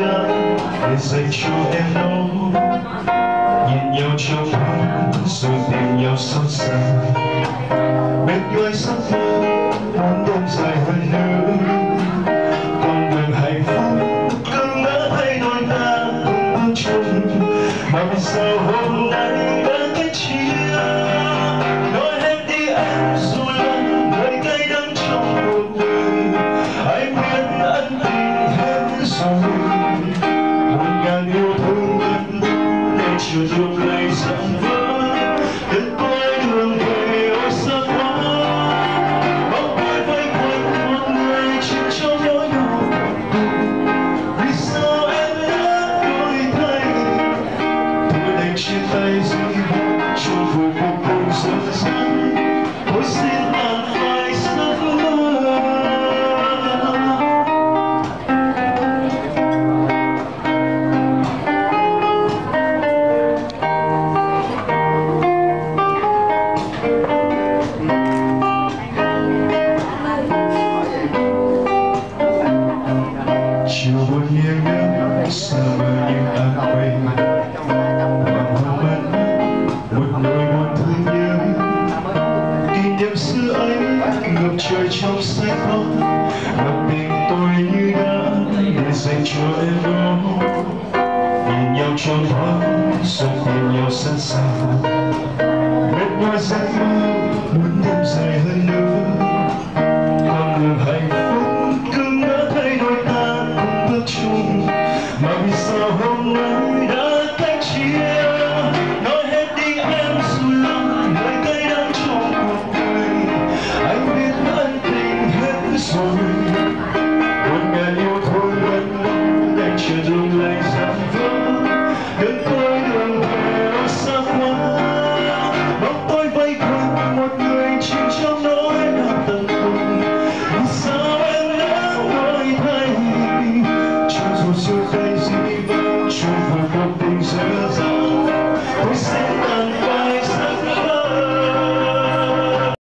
đã để dành cho em đâu. Nhìn nhau trong thoáng rồi tìm nhau xót xa, bên nhau giấc mơ muốn đêm dài hơn nữa. Con đường hạnh phúc cưng đã thay đổi ta cùng bước chung, mà vì sao hôm nay đã cách chia. Nói hết đi em dù lần lời cay đắng trong cuộc đời, anh biết ân tình hết rồi. Muôn ngàn yêu thương ngất để chiều ruộng này dần vỡ, đến cuối đường về ôi xa quá. Bóng tôi vây quanh một người chìm trong nỗi đau. Vì sao em đã đổi thay, tôi đành chia tay dĩ vãng trong vội cuộc tình dở dang. Tôi xin bạn phải giấc mơ. Chiều buồn nghiêng nước xa mơ nhưng ta quay, hoàng hôn mất một nỗi buồn thương nhớ. Kỷ niệm xưa ấy ngập trời trong say khóc, ngập tình tôi như đã để dành cho em đó. Nhìn nhau trong thoáng rồi tìm nhau sẵn sàng, mệt mỏi giấc mơ muốn đêm dài hơn nữa. Con đường hạnh phúc cưng đã thay đổi ta cùng bước chung, mà vì sao hôm nay đã cách chia. Nói hết đi em dù lắm lời cay đắng trong cuộc đời, anh biết ân tình hết rồi. Muôn ngàn yêu thương vẫn đành chờ đường lại dần vỡ, đến cuối đường về ôi xa quá. Bóng tôi vây quanh một người chìm trong nỗi đau tận cùng. Vì sao em đã đổi thay, cho dù chia tay dĩ vãng trong vội cuộc tình dở dang. Tôi sẽ